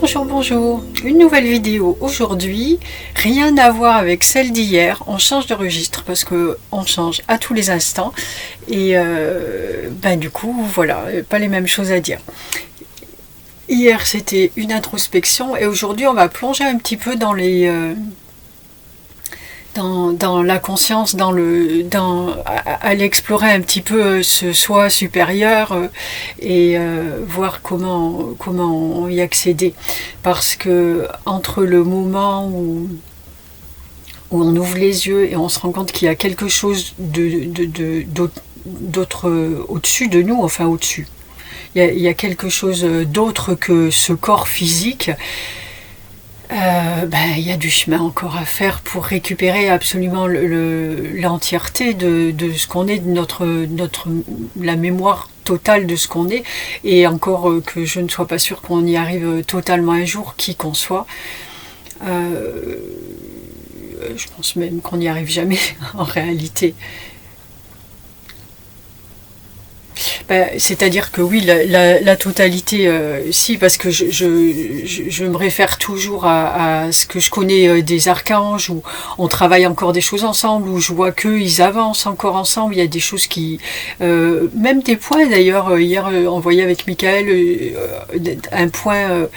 Bonjour, bonjour, une nouvelle vidéo aujourd'hui, rien à voir avec celle d'hier, on change de registre parce que on change à tous les instants et du coup voilà, pas les mêmes choses à dire. Hier c'était une introspection et aujourd'hui on va plonger un petit peu dans les dans la conscience, aller explorer un petit peu ce soi supérieur et voir comment y accéder. Parce que entre le moment où on ouvre les yeux et on se rend compte qu'il y a quelque chose d'autre au-dessus de nous, enfin au-dessus, il y a quelque chose d'autre que ce corps physique. Il y a du chemin encore à faire pour récupérer absolument l'entièreté de ce qu'on est, la mémoire totale de ce qu'on est, et encore que je ne sois pas sûre qu'on y arrive totalement un jour, qui qu'on soit. Je pense même qu'on n'y arrive jamais en réalité. C'est-à-dire que oui, la totalité, si, parce que je me réfère toujours à ce que je connais des archanges, où on travaille encore des choses ensemble, où je vois qu'ils avancent encore ensemble, il y a des choses qui... même des points d'ailleurs, hier on voyait avec Michael un point...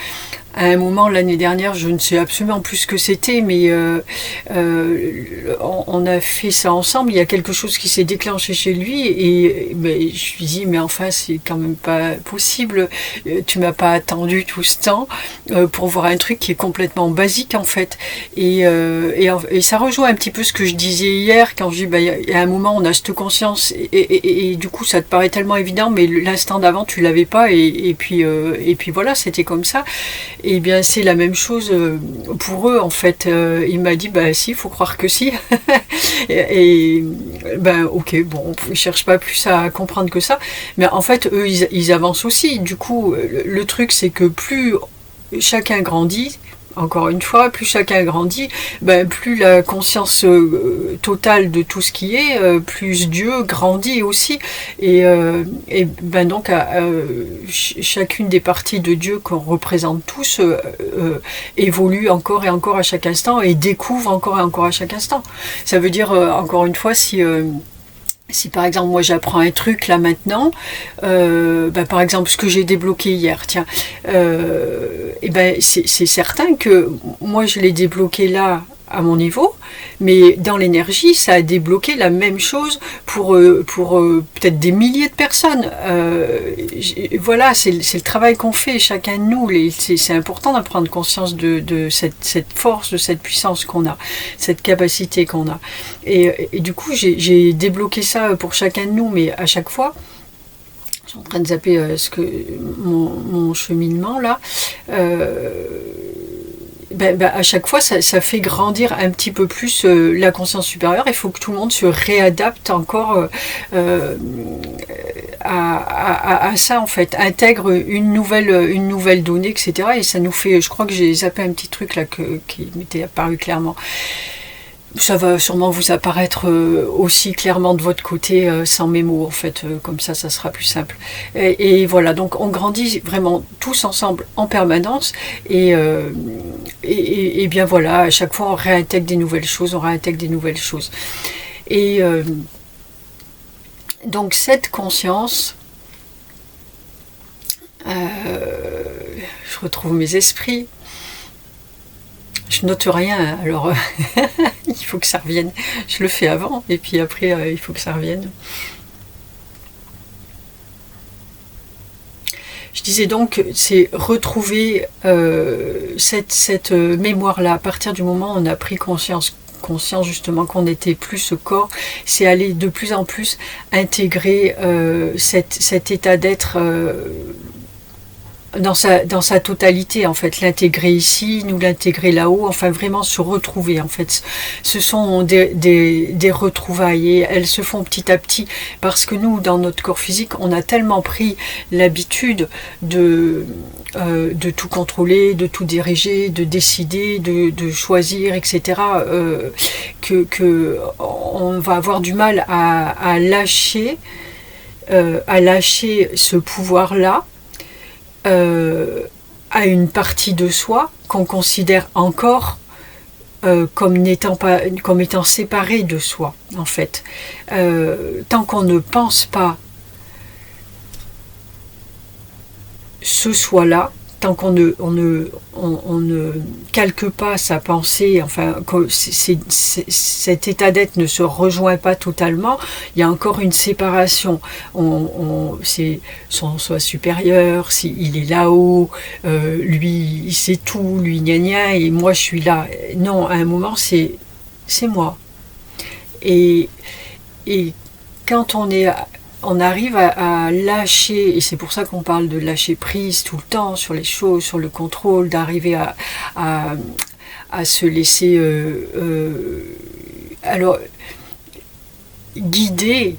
à un moment l'année dernière, je ne sais absolument plus ce que c'était, mais on a fait ça ensemble. Il y a quelque chose qui s'est déclenché chez lui et je lui dis mais enfin c'est quand même pas possible. Tu m'as pas attendu tout ce temps pour voir un truc qui est complètement basique en fait. Et ça rejoint un petit peu ce que je disais hier quand je dis il y a un moment on a cette conscience et du coup ça te paraît tellement évident, mais l'instant d'avant tu l'avais pas et puis voilà, c'était comme ça. Et bien c'est la même chose pour eux en fait. Il m'a dit si, il faut croire que si. Ok, bon, on ne cherche pas plus à comprendre que ça. Mais en fait eux ils avancent aussi. Du coup le truc c'est que plus chacun grandit, encore une fois, plus chacun grandit, plus la conscience totale de tout ce qui est, plus Dieu grandit aussi. Donc chacune des parties de Dieu qu'on représente tous évolue encore et encore à chaque instant et découvre encore et encore à chaque instant. Ça veut dire, encore une fois, si par exemple moi j'apprends un truc là maintenant, par exemple ce que j'ai débloqué hier, tiens, c'est certain que moi je l'ai débloqué là à mon niveau, mais dans l'énergie ça a débloqué la même chose pour peut-être des milliers de personnes. Voilà, c'est le travail qu'on fait chacun de nous. C'est important d'en prendre conscience de cette force, de cette puissance qu'on a, cette capacité qu'on a. Et du coup j'ai débloqué ça pour chacun de nous, mais à chaque fois je suis en train de zapper mon cheminement là. À chaque fois, ça fait grandir un petit peu plus la conscience supérieure. Il faut que tout le monde se réadapte encore à ça, en fait. Intègre une nouvelle donnée, etc. Et ça nous fait... Je crois que j'ai zappé un petit truc là qui m'était apparu clairement. Ça va sûrement vous apparaître aussi clairement de votre côté sans mes mots en fait, comme ça sera plus simple. Et voilà, donc on grandit vraiment tous ensemble en permanence et bien voilà, à chaque fois on réintègre des nouvelles choses, Et donc cette conscience, je retrouve mes esprits. Je note rien, alors il faut que ça revienne. Je le fais avant, et puis après, il faut que ça revienne. Je disais donc, c'est retrouver cette mémoire-là. À partir du moment où on a pris conscience justement qu'on n'était plus ce corps, c'est aller de plus en plus intégrer cet état d'être... dans sa totalité en fait, l'intégrer ici, nous l'intégrer là-haut, enfin vraiment se retrouver en fait. Ce sont des retrouvailles et elles se font petit à petit parce que nous dans notre corps physique on a tellement pris l'habitude de tout contrôler, de tout diriger, de décider, de choisir, etc. Que on va avoir du mal à lâcher ce pouvoir-là à une partie de soi qu'on considère encore comme étant séparée de soi, en fait. Tant qu'on ne pense pas ce soi-là, tant qu'on ne calque pas sa pensée, enfin, que cet état d'être ne se rejoint pas totalement, il y a encore une séparation. C'est son soi supérieur, il est là-haut, lui, il sait tout, lui, gna gna, et moi, je suis là. Non, à un moment, c'est moi. Et quand on arrive à lâcher, et c'est pour ça qu'on parle de lâcher prise tout le temps sur les choses, sur le contrôle, d'arriver à se laisser alors guider,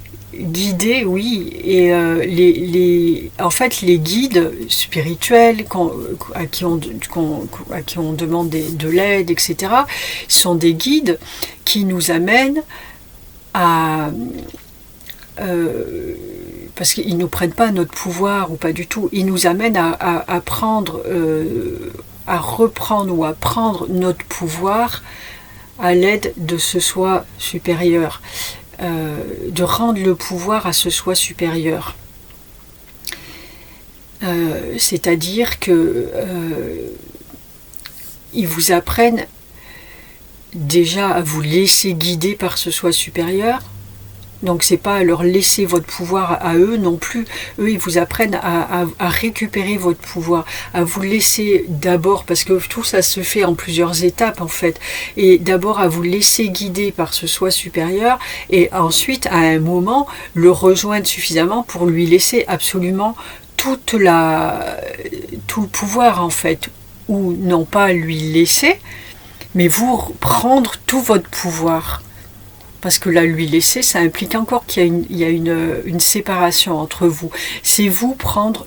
oui, et en fait les guides spirituels à qui on demande de l'aide, etc., sont des guides qui nous amènent à parce qu'ils ne nous prennent pas notre pouvoir ou pas du tout, ils nous amènent à prendre, à reprendre ou à prendre notre pouvoir à l'aide de ce soi supérieur, de rendre le pouvoir à ce soi supérieur. C'est-à-dire que ils vous apprennent déjà à vous laisser guider par ce soi supérieur. Donc c'est pas à leur laisser votre pouvoir à eux non plus. Eux, ils vous apprennent à récupérer votre pouvoir, à vous laisser d'abord, parce que tout ça se fait en plusieurs étapes en fait, et d'abord à vous laisser guider par ce soi supérieur, et ensuite à un moment le rejoindre suffisamment pour lui laisser absolument tout le pouvoir en fait, ou non pas lui laisser, mais vous prendre tout votre pouvoir. Parce que là, lui laisser, ça implique encore qu'il y a une séparation entre vous. C'est vous prendre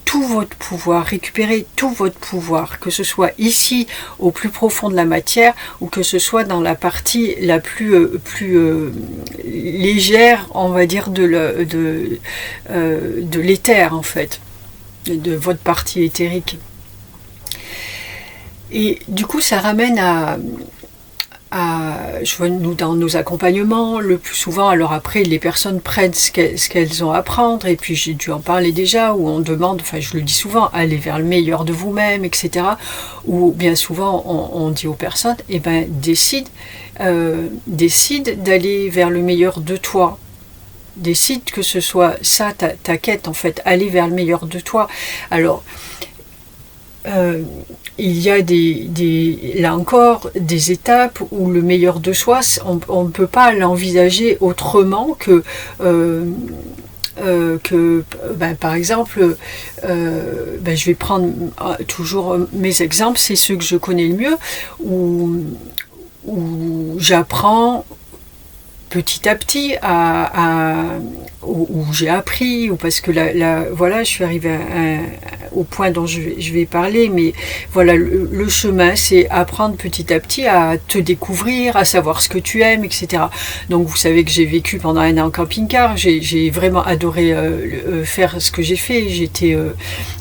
tout votre pouvoir, récupérer tout votre pouvoir, que ce soit ici, au plus profond de la matière, ou que ce soit dans la partie la plus légère, on va dire, de l'éther, en fait, de votre partie éthérique. Et du coup, ça ramène je vois nous dans nos accompagnements le plus souvent, alors après les personnes prennent ce qu'elles ont à prendre, et puis j'ai dû en parler déjà, où on demande, enfin je le dis souvent, aller vers le meilleur de vous-même, etc. Ou bien souvent on dit aux personnes, eh ben décide d'aller vers le meilleur de toi. Décide que ce soit ça ta quête en fait, aller vers le meilleur de toi. Alors il y a là encore des étapes où le meilleur de soi, on ne peut pas l'envisager autrement que par exemple, je vais prendre toujours mes exemples, c'est ceux que je connais le mieux, où j'apprends petit à petit où j'ai appris, ou parce que voilà, je suis arrivée au point dont je vais parler, mais voilà, le chemin, c'est apprendre petit à petit à te découvrir, à savoir ce que tu aimes, etc. Donc vous savez que j'ai vécu pendant 1 an en camping-car, j'ai vraiment adoré faire ce que j'ai fait,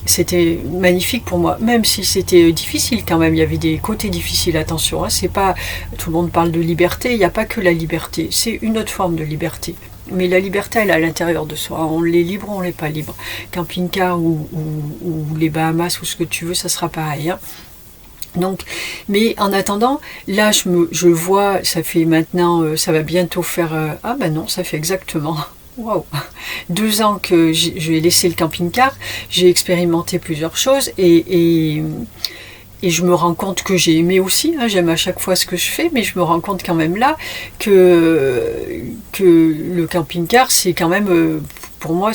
c'était magnifique pour moi, même si c'était difficile quand même, il y avait des côtés difficiles, attention, hein, c'est pas, tout le monde parle de liberté, il n'y a pas que la liberté, c'est une autre forme de liberté. Mais la liberté, elle est à l'intérieur de soi. On l'est libre, on l'est pas libre. Camping-car ou les Bahamas ou ce que tu veux, ça sera pareil. Hein. Donc, mais en attendant, là, je vois, ça fait maintenant, ça va bientôt faire... ah ben non, ça fait exactement... Waouh, 2 ans que j'ai laissé le camping-car. J'ai expérimenté plusieurs choses et je me rends compte que j'ai aimé aussi, hein, j'aime à chaque fois ce que je fais, mais je me rends compte quand même là que le camping-car, c'est quand même, pour moi,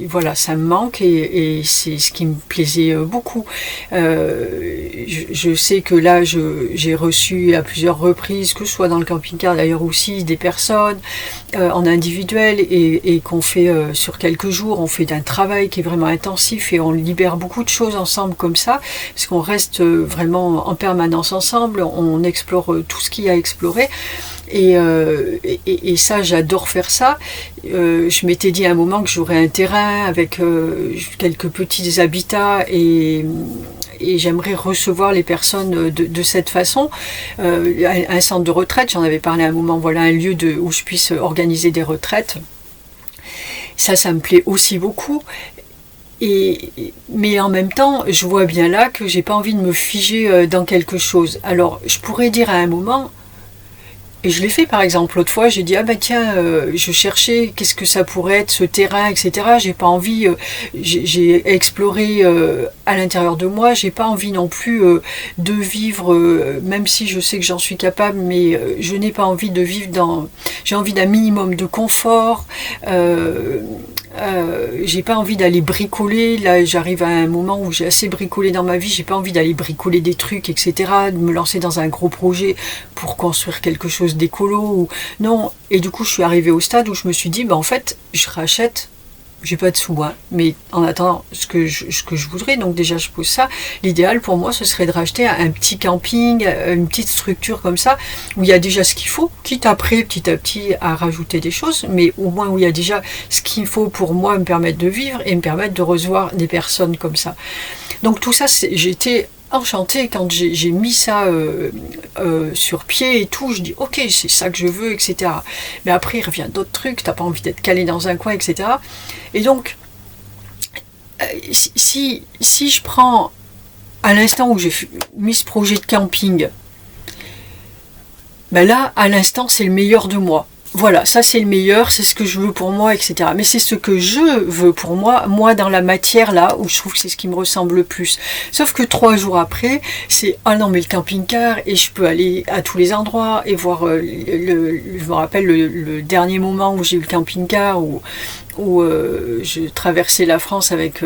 voilà, ça me manque et c'est ce qui me plaisait beaucoup. Je sais que là, j'ai reçu à plusieurs reprises, que ce soit dans le camping-car d'ailleurs aussi, des personnes en individuel et qu'on fait sur quelques jours, on fait un travail qui est vraiment intensif et on libère beaucoup de choses ensemble comme ça, parce qu'on reste vraiment en permanence ensemble, on explore tout ce qu'il y a à explorer. Et ça, j'adore faire ça. Je m'étais dit à un moment que j'aurais un terrain avec quelques petits habitats et et j'aimerais recevoir les personnes de cette façon. Un centre de retraite, j'en avais parlé à un moment, voilà un lieu où je puisse organiser des retraites. Ça me plaît aussi beaucoup. Mais en même temps, je vois bien là que j'ai pas envie de me figer dans quelque chose. Alors, je pourrais dire à un moment, et je l'ai fait par exemple l'autre fois, j'ai dit ah ben tiens, je cherchais qu'est-ce que ça pourrait être ce terrain, etc. J'ai pas envie, j'ai exploré à l'intérieur de moi, j'ai pas envie non plus de vivre, même si je sais que j'en suis capable, mais je n'ai pas envie de vivre j'ai envie d'un minimum de confort. J'ai pas envie d'aller bricoler. Là, j'arrive à un moment où j'ai assez bricolé dans ma vie. J'ai pas envie d'aller bricoler des trucs, etc. De me lancer dans un gros projet pour construire quelque chose d'écolo. Non. Et du coup, je suis arrivée au stade où je me suis dit, en fait, je rachète. J'ai pas de sous, hein, mais en attendant ce que je voudrais, donc déjà je pose ça. L'idéal pour moi, ce serait de racheter un petit camping, une petite structure comme ça, où il y a déjà ce qu'il faut, quitte après petit à petit à rajouter des choses, mais au moins où il y a déjà ce qu'il faut pour moi me permettre de vivre et me permettre de recevoir des personnes comme ça. Donc tout ça, j'étais enchantée quand j'ai mis ça sur pied et tout. Je dis ok, c'est ça que je veux, etc. Mais après il revient d'autres trucs, t'as pas envie d'être calé dans un coin, etc. Et donc si je prends à l'instant où j'ai mis ce projet de camping, là à l'instant c'est le meilleur de moi. Voilà, ça c'est le meilleur, c'est ce que je veux pour moi, etc. Mais c'est ce que je veux pour moi dans la matière là, où je trouve que c'est ce qui me ressemble le plus. Sauf que 3 jours après, c'est ah non mais le camping-car, et je peux aller à tous les endroits et voir je me rappelle le dernier moment où j'ai eu le camping-car, où je traversais la France avec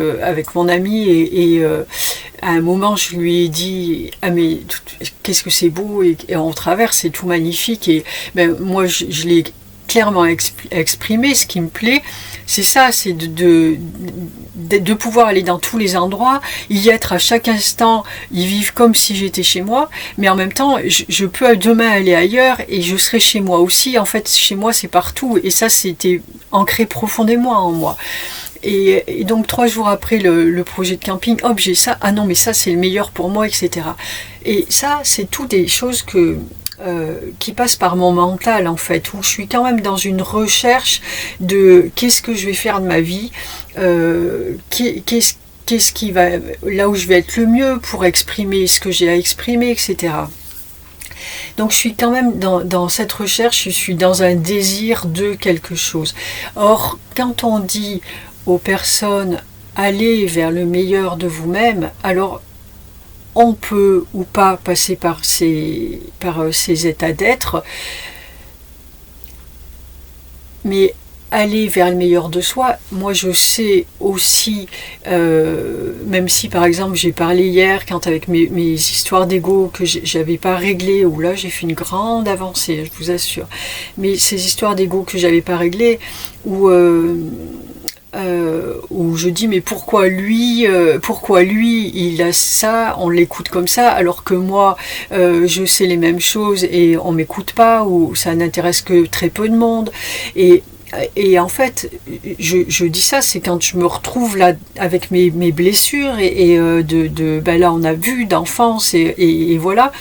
mon ami et à un moment je lui ai dit ah mais qu'est-ce que c'est beau et on traverse, c'est tout magnifique et moi je l'ai clairement exprimé. Ce qui me plaît, c'est ça, c'est de pouvoir aller dans tous les endroits, y être à chaque instant, y vivre comme si j'étais chez moi, mais en même temps, je peux demain aller ailleurs et je serai chez moi aussi. En fait, chez moi, c'est partout, et ça, c'était ancré profondément en moi. Et donc 3 jours après le projet de camping, hop, j'ai ça, ah non, mais ça, c'est le meilleur pour moi, etc. Et ça, c'est tout des choses qui passent par mon mental en fait, où je suis quand même dans une recherche de qu'est-ce que je vais faire de ma vie, qu'est-ce qui va là où je vais être le mieux pour exprimer ce que j'ai à exprimer, etc. Donc je suis quand même dans cette recherche, je suis dans un désir de quelque chose. Or, quand on dit aux personnes allez vers le meilleur de vous-même, alors on peut ou pas passer par ces états d'être, mais aller vers le meilleur de soi, moi je sais aussi, même si par exemple j'ai parlé hier quand avec mes histoires d'ego que j'avais pas réglées, où là j'ai fait une grande avancée, je vous assure, mais ces histoires d'ego que j'avais pas réglées, où je dis mais pourquoi lui il a ça, on l'écoute comme ça, alors que moi je sais les mêmes choses et on m'écoute pas, ou ça n'intéresse que très peu de monde. Et en fait, je dis ça, c'est quand je me retrouve là avec mes blessures et là on a vu d'enfance et voilà,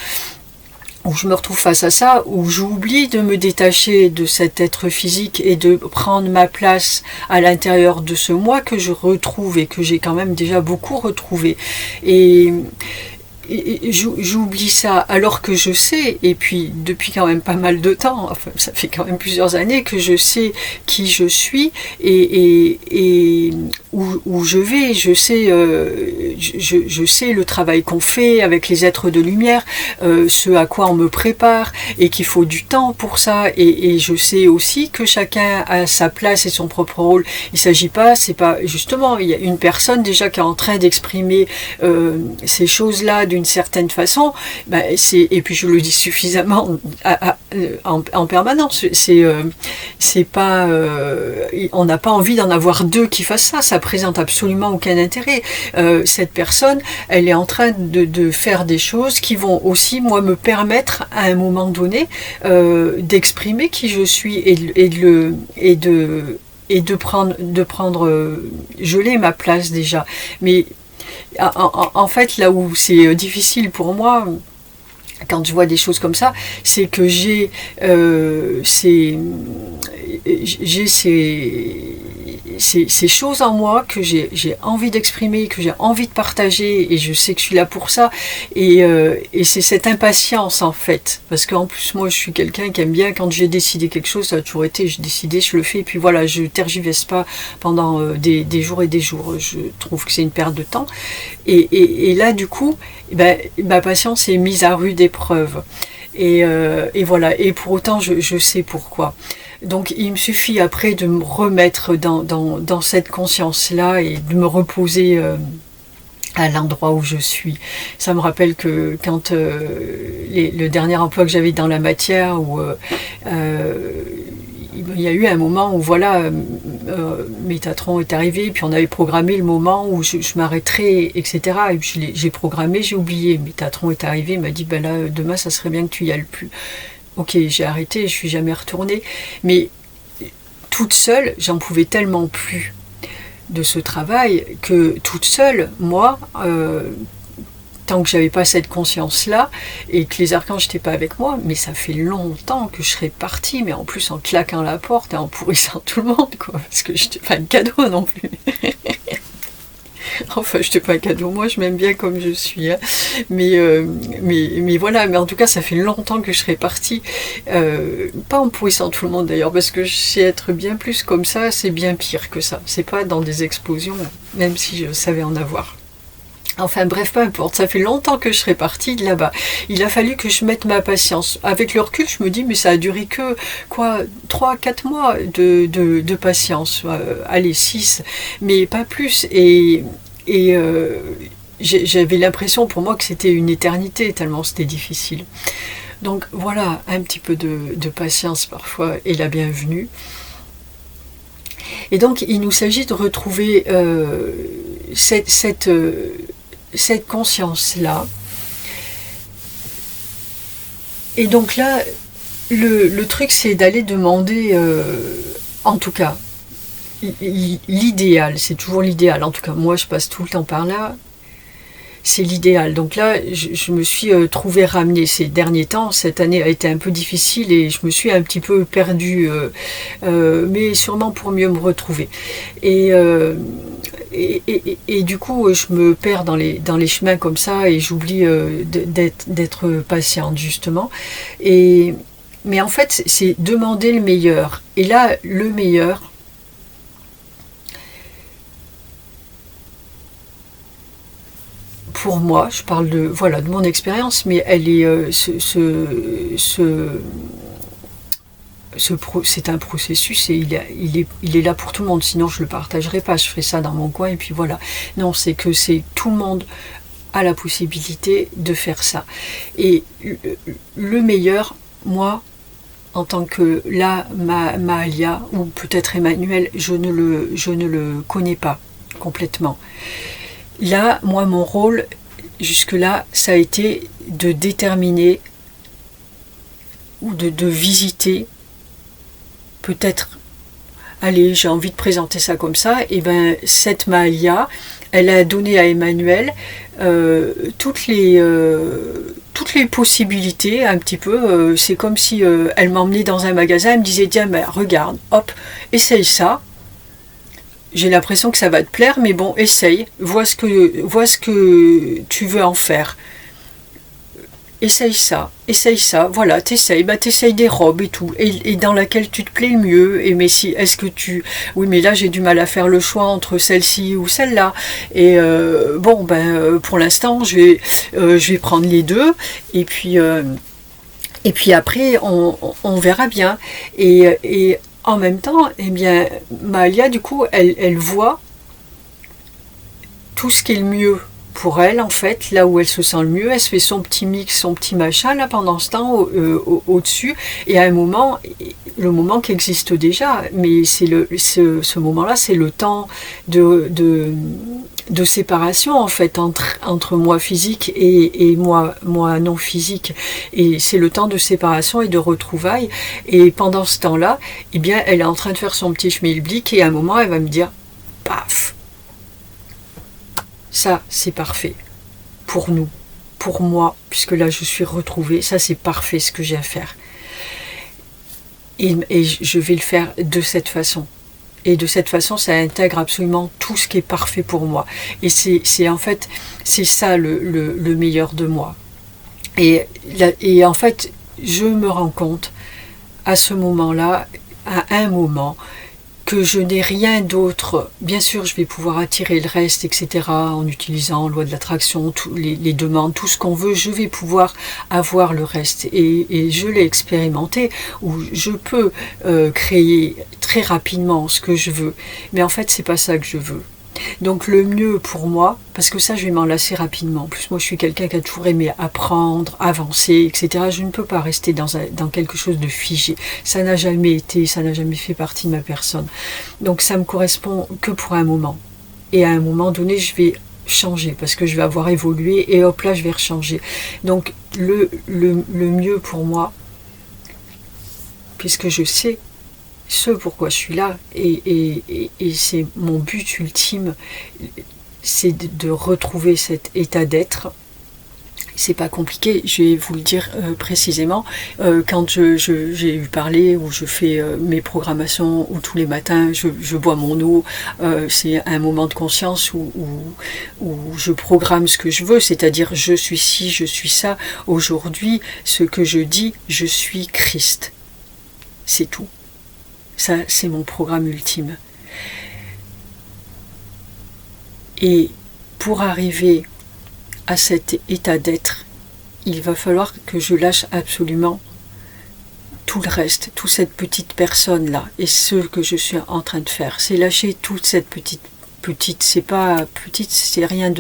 où je me retrouve face à ça, où j'oublie de me détacher de cet être physique et de prendre ma place à l'intérieur de ce moi que je retrouve et que j'ai quand même déjà beaucoup retrouvé. Et j'oublie ça, alors que je sais, et puis depuis quand même pas mal de temps, enfin ça fait quand même plusieurs années que je sais qui je suis et où je vais, je sais le travail qu'on fait avec les êtres de lumière, ce à quoi on me prépare et qu'il faut du temps pour ça, et je sais aussi que chacun a sa place et son propre rôle. Il s'agit pas, c'est pas justement, il y a une personne déjà qui est en train d'exprimer ces choses-là d'une certaine façon, et puis je le dis suffisamment en permanence, c'est pas on n'a pas envie d'en avoir deux qui fassent ça présente absolument aucun intérêt. Cette personne, elle est en train de faire des choses qui vont aussi moi me permettre à un moment donné d'exprimer qui je suis et de prendre je l'ai ma place déjà, mais En fait, là où c'est difficile pour moi, quand je vois des choses comme ça, c'est que ces choses en moi que j'ai envie d'exprimer, que j'ai envie de partager, et je sais que je suis là pour ça, et c'est cette impatience en fait, parce qu'en plus moi je suis quelqu'un qui aime bien, quand j'ai décidé quelque chose, ça a toujours été, j'ai décidé, je le fais, et puis voilà, je tergiverse pas pendant des jours et des jours, je trouve que c'est une perte de temps, et là du coup, ben, ma patience est mise à rude épreuve, et voilà, et pour autant je sais pourquoi. Donc il me suffit après de me remettre dans cette conscience-là et de me reposer à l'endroit où je suis. Ça me rappelle que quand le dernier emploi que j'avais dans la matière, où il y a eu un moment où voilà, Métatron est arrivé, puis on avait programmé le moment où je m'arrêterais, etc. Et puis j'ai programmé, j'ai oublié. Métatron est arrivé, il m'a dit ben là, demain ça serait bien que tu y ailles plus. Ok, j'ai arrêté, je suis jamais retournée, mais toute seule, j'en pouvais tellement plus de ce travail que toute seule, moi, tant que j'avais pas cette conscience-là et que les archanges n'étaient pas avec moi, mais ça fait longtemps que je serais partie, mais en plus en claquant la porte et en pourrissant tout le monde, quoi, parce que je n'étais pas un cadeau non plus. Enfin, je te fais un cadeau, moi je m'aime bien comme je suis, hein. Mais voilà, mais en tout cas ça fait longtemps que je serais partie, pas en pourrissant tout le monde d'ailleurs, parce que je sais être bien plus comme ça, c'est bien pire que ça, c'est pas dans des explosions, même si je savais en avoir. Enfin bref, peu importe, ça fait longtemps que je serais partie de là-bas. Il a fallu que je mette ma patience. Avec le recul, je me dis, mais ça a duré que, quoi, 3-4 mois de patience. Allez, 6, mais pas plus. Et j'avais l'impression pour moi que c'était une éternité, tellement c'était difficile. Donc voilà, un petit peu de patience parfois est la bienvenue. Et donc il nous s'agit de retrouver cette conscience-là. Et donc là, le truc, c'est d'aller demander, en tout cas, l'idéal, c'est toujours l'idéal. En tout cas, moi, je passe tout le temps par là. C'est l'idéal. Donc là, je me suis trouvée ramenée ces derniers temps. Cette année a été un peu difficile et je me suis un petit peu perdue, mais sûrement pour mieux me retrouver. Et du coup, je me perds dans les chemins comme ça et j'oublie d'être patiente, justement. Mais en fait, c'est demander le meilleur. Et là, le meilleur, pour moi, je parle de mon expérience, mais elle est c'est un processus et il est là pour tout le monde, sinon je ne le partagerai pas, je ferai ça dans mon coin et puis voilà. Non, c'est que tout le monde a la possibilité de faire ça. Et le meilleur, moi, en tant que là, Mahalia, ou peut-être Emmanuel, je ne le connais pas complètement. Là, moi, mon rôle, jusque-là, ça a été de déterminer ou de visiter, peut-être, allez, j'ai envie de présenter ça comme ça, et bien cette Mahalia, elle a donné à Emmanuel toutes les possibilités, un petit peu, c'est comme si elle m'emmenait dans un magasin, elle me disait, tiens, ben, regarde, hop, essaye ça. J'ai l'impression que ça va te plaire, mais bon, essaye, vois ce que tu veux en faire. Essaye ça, voilà, t'essayes des robes et tout, et dans laquelle tu te plais le mieux, et mais si, est-ce que tu... Oui, mais là, j'ai du mal à faire le choix entre celle-ci ou celle-là, et bon, ben, pour l'instant, je vais prendre les deux, et puis après, on verra bien, et en même temps, eh bien, Mahalia, du coup, elle voit tout ce qui est le mieux pour elle, en fait, là où elle se sent le mieux. Elle se fait son petit mix, son petit machin, là, pendant ce temps, au-dessus. Et à un moment, le moment qui existe déjà, mais c'est ce moment-là, c'est le temps de séparation, en fait, entre moi physique et moi non physique. Et c'est le temps de séparation et de retrouvailles. Et pendant ce temps-là, eh bien, elle est en train de faire son petit schmilblick et à un moment, elle va me dire, paf, ça c'est parfait pour nous, pour moi, puisque là je suis retrouvée, ça c'est parfait ce que j'ai à faire. Et je vais le faire de cette façon. Et de cette façon, ça intègre absolument tout ce qui est parfait pour moi. Et c'est en fait, c'est ça le meilleur de moi. Et en fait, je me rends compte à ce moment-là, à un moment, que je n'ai rien d'autre. Bien sûr, je vais pouvoir attirer le reste, etc. En utilisant loi de l'attraction, les demandes, tout ce qu'on veut, je vais pouvoir avoir le reste. Et je l'ai expérimenté, où je peux créer très rapidement ce que je veux. Mais en fait, c'est pas ça que je veux. Donc le mieux pour moi, parce que ça je vais m'en lasser rapidement, en plus moi je suis quelqu'un qui a toujours aimé apprendre, avancer, etc. Je ne peux pas rester dans quelque chose de figé, ça n'a jamais été, ça n'a jamais fait partie de ma personne. Donc ça me correspond que pour un moment. Et à un moment donné je vais changer, parce que je vais avoir évolué, et hop là je vais rechanger. Donc le mieux pour moi, puisque je sais ce pourquoi je suis là, et c'est mon but ultime, c'est de retrouver cet état d'être. C'est pas compliqué, je vais vous le dire précisément. Quand j'ai eu parlé, où je fais mes programmations, où tous les matins je bois mon eau, c'est un moment de conscience où je programme ce que je veux, c'est-à-dire je suis ci, je suis ça. Aujourd'hui, ce que je dis, je suis Christ. C'est tout. Ça, c'est mon programme ultime. Et pour arriver à cet état d'être, il va falloir que je lâche absolument tout le reste, toute cette petite personne-là. Et ce que je suis en train de faire, c'est lâcher toute cette petite, c'est pas petite, c'est rien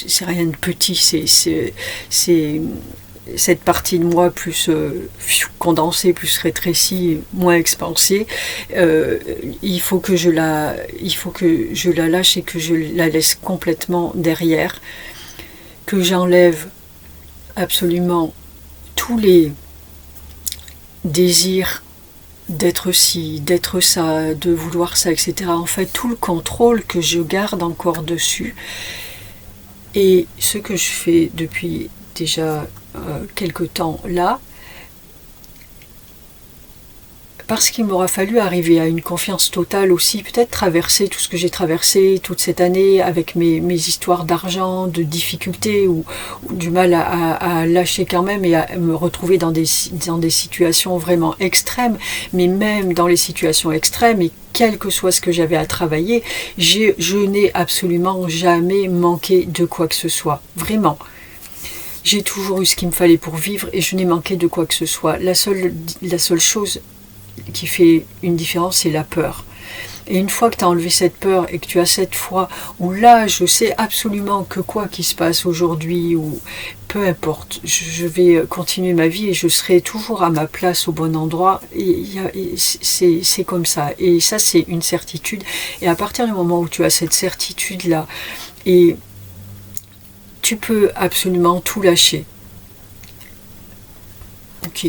c'est rien de petit, c'est cette partie de moi plus condensée, plus rétrécie, moins expansée, il faut que je la lâche et que je la laisse complètement derrière, que j'enlève absolument tous les désirs d'être ci, d'être ça, de vouloir ça, etc. En fait, tout le contrôle que je garde encore dessus. Et ce que je fais depuis déjà quelque temps là, parce qu'il m'aura fallu arriver à une confiance totale aussi, peut-être traverser tout ce que j'ai traversé toute cette année avec mes histoires d'argent, de difficultés ou du mal à lâcher quand même, et à me retrouver dans des situations vraiment extrêmes. Mais même dans les situations extrêmes, et quel que soit ce que j'avais à travailler, je n'ai absolument jamais manqué de quoi que ce soit, vraiment. J'ai toujours eu ce qu'il me fallait pour vivre et je n'ai manqué de quoi que ce soit. La seule chose qui fait une différence, c'est la peur. Et une fois que tu as enlevé cette peur et que tu as cette foi où là, je sais absolument que quoi qu'il se passe aujourd'hui, ou peu importe, je vais continuer ma vie et je serai toujours à ma place au bon endroit. C'est comme ça. Et ça, c'est une certitude. Et à partir du moment où tu as cette certitude-là, et tu peux absolument tout lâcher. Ok.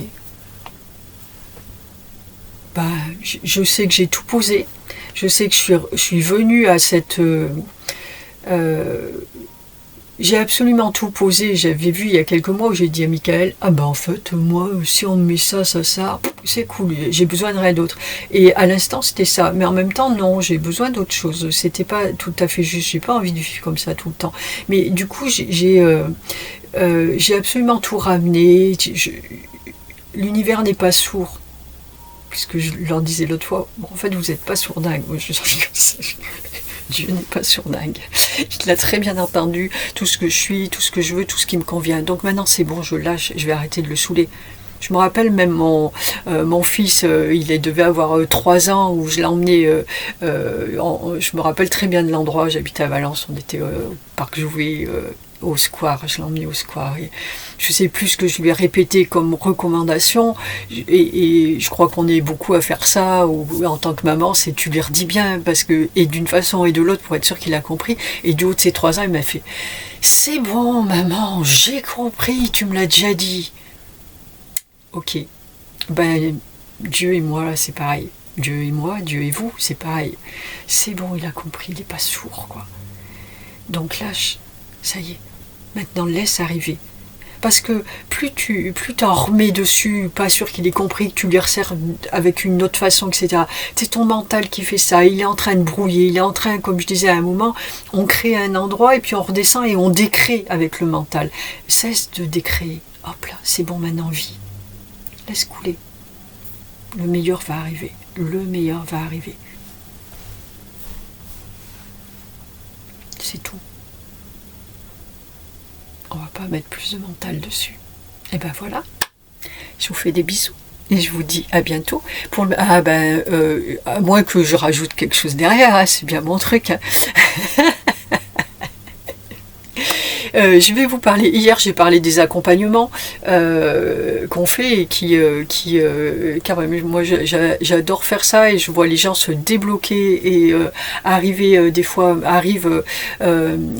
Je sais que j'ai tout posé. Je sais que je suis venue à cette... j'ai absolument tout posé. J'avais vu il y a quelques mois où j'ai dit à Michael, en fait, moi, si on me met ça, c'est cool, j'ai besoin de rien d'autre. Et à l'instant, c'était ça. Mais en même temps, non, j'ai besoin d'autre chose. C'était pas tout à fait juste. J'ai pas envie de vivre comme ça tout le temps. Mais du coup, j'ai absolument tout ramené. L'univers n'est pas sourd. Puisque je leur disais l'autre fois, en fait, vous n'êtes pas sourdingue. Dieu n'est pas sourdingue. Il l'a très bien entendu, tout ce que je suis, tout ce que je veux, tout ce qui me convient. Donc maintenant, c'est bon, je lâche, je vais arrêter de le saouler. Je me rappelle même mon fils, il devait avoir 3 ans, où je l'ai emmené, je me rappelle très bien de l'endroit, j'habitais à Valence, on était au parc Jouvet, au square, je l'ai emmené au square. Et je sais plus ce que je lui ai répété comme recommandation, et je crois qu'on est beaucoup à faire ça, ou en tant que maman, c'est tu lui redis bien, parce que, et d'une façon et de l'autre, pour être sûr qu'il a compris. Et du haut de ses 3 ans, il m'a fait « C'est bon maman, j'ai compris, tu me l'as déjà dit ». Ok, Dieu et moi, là, c'est pareil. Dieu et moi, Dieu et vous, c'est pareil. C'est bon, il a compris, il n'est pas sourd, quoi. Donc lâche, ça y est. Maintenant, laisse arriver. Parce que plus t'en remets dessus, pas sûr qu'il ait compris, que tu lui resserres avec une autre façon, etc. C'est ton mental qui fait ça. Il est en train de brouiller, il est en train, comme je disais à un moment, on crée un endroit et puis on redescend et on décrée avec le mental. Cesse de décréer. Hop là, c'est bon, maintenant vis. Laisse couler. Le meilleur va arriver. Le meilleur va arriver. C'est tout. On va pas mettre plus de mental dessus. Et ben voilà. Je vous fais des bisous. Et je vous dis à bientôt. À moins que je rajoute quelque chose derrière, hein, c'est bien mon truc. Hein. Je vais vous parler, hier j'ai parlé des accompagnements qu'on fait et quand même, moi j'adore faire ça et je vois les gens se débloquer et arriver, des fois arrivent,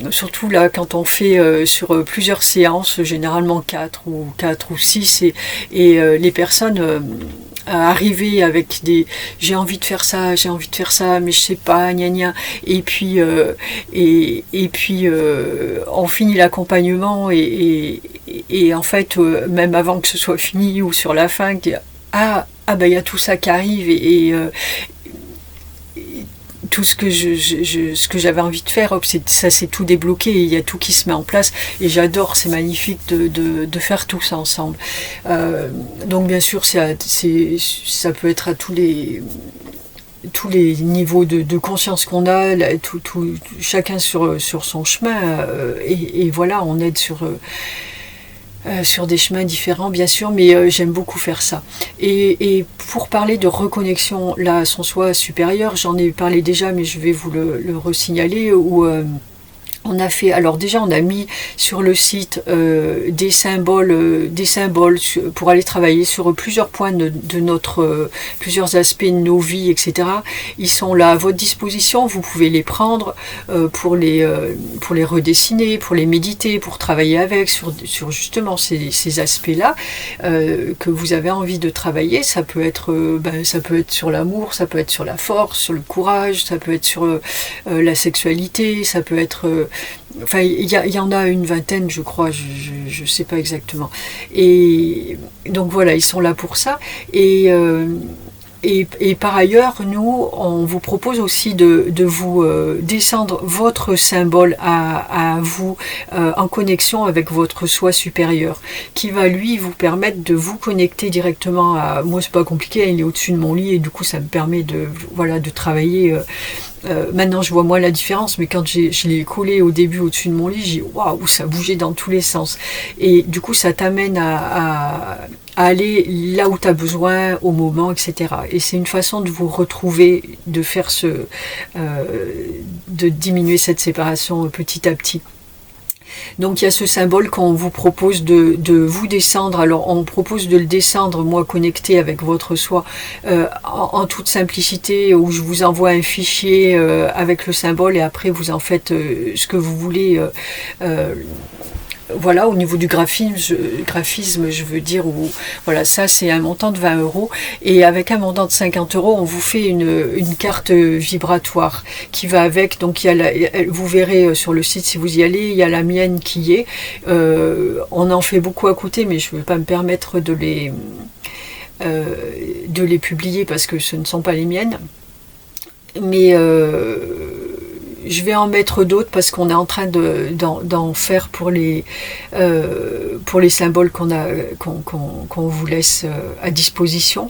surtout là quand on fait sur plusieurs séances, généralement 4 ou 6 et les personnes à arriver avec des j'ai envie de faire ça mais je sais pas gna gna et puis on finit l'accompagnement et en fait même avant que ce soit fini ou sur la fin ben il y a tout ça qui arrive et tout ce que ce que j'avais envie de faire, hop, ça s'est tout débloqué et il y a tout qui se met en place et j'adore, c'est magnifique de faire tout ça ensemble. Donc bien sûr ça peut être à tous les niveaux de conscience qu'on a, chacun sur son chemin et voilà, on aide sur des chemins différents bien sûr, mais j'aime beaucoup faire ça. Et pour parler de reconnexion là à son soi supérieur, j'en ai parlé déjà, mais je vais vous le resignaler, où on a fait, alors déjà on a mis sur le site des symboles pour aller travailler sur plusieurs points de notre, plusieurs aspects de nos vies, etc. Ils sont là à votre disposition, vous pouvez les prendre pour les redessiner, pour les méditer, pour travailler avec, sur justement ces aspects-là que vous avez envie de travailler. Ça peut être sur l'amour, ça peut être sur la force, sur le courage, ça peut être sur la sexualité, ça peut être... Enfin, il y en a une vingtaine, je crois, je sais pas exactement. Et donc voilà, ils sont là pour ça. Et par ailleurs, nous, on vous propose aussi de vous descendre votre symbole à vous en connexion avec votre soi supérieur, qui va lui vous permettre de vous connecter directement à... Moi, c'est pas compliqué, il est au-dessus de mon lit et du coup, ça me permet de travailler... maintenant je vois moins la différence, mais quand je l'ai collé au début au-dessus de mon lit, j'ai dit waouh, ça bougeait dans tous les sens. Et du coup ça t'amène à aller là où tu as besoin au moment, etc. Et c'est une façon de vous retrouver, de faire de diminuer cette séparation petit à petit. Donc il y a ce symbole qu'on vous propose de vous descendre. Alors on propose de le descendre, moi connecté avec votre soi, en toute simplicité, où je vous envoie un fichier avec le symbole et après vous en faites ce que vous voulez. Voilà, au niveau du graphisme, je veux dire, voilà, ça c'est un montant de 20 € et avec un montant de 50 €, on vous fait une carte vibratoire qui va avec. Donc il y a vous verrez sur le site si vous y allez, il y a la mienne qui y est. On en fait beaucoup à côté, mais je ne vais pas me permettre de les publier parce que ce ne sont pas les miennes. Mais je vais en mettre d'autres parce qu'on est en train d'en faire pour les symboles qu'on vous laisse à disposition.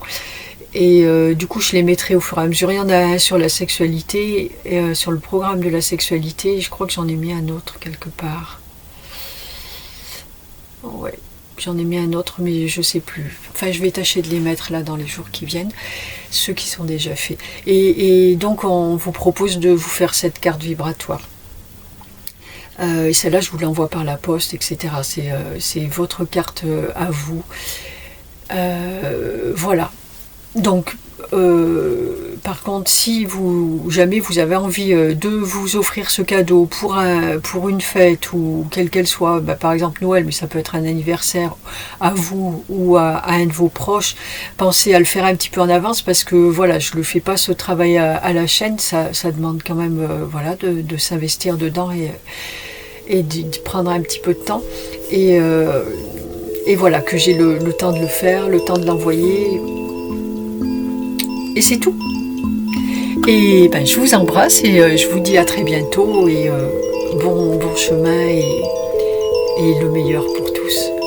Et du coup, je les mettrai au fur et à mesure. Il y en a un sur la sexualité, sur le programme de la sexualité. Je crois que j'en ai mis un autre quelque part. Ouais. J'en ai mis un autre, mais je sais plus. Enfin, je vais tâcher de les mettre là dans les jours qui viennent, ceux qui sont déjà faits. Et donc, on vous propose de vous faire cette carte vibratoire. Et celle-là, je vous l'envoie par la poste, etc. C'est votre carte à vous. Voilà. Donc, par contre, si jamais vous avez envie de vous offrir ce cadeau pour une fête ou quelle qu'elle soit, par exemple Noël, mais ça peut être un anniversaire à vous ou à un de vos proches, pensez à le faire un petit peu en avance parce que voilà, je ne le fais pas ce travail à la chaîne, ça demande quand même voilà, de s'investir dedans et d'y prendre un petit peu de temps. Et voilà, que j'ai le temps de le faire, le temps de l'envoyer. Et c'est tout. Et je vous embrasse et je vous dis à très bientôt et bon chemin et le meilleur pour tous.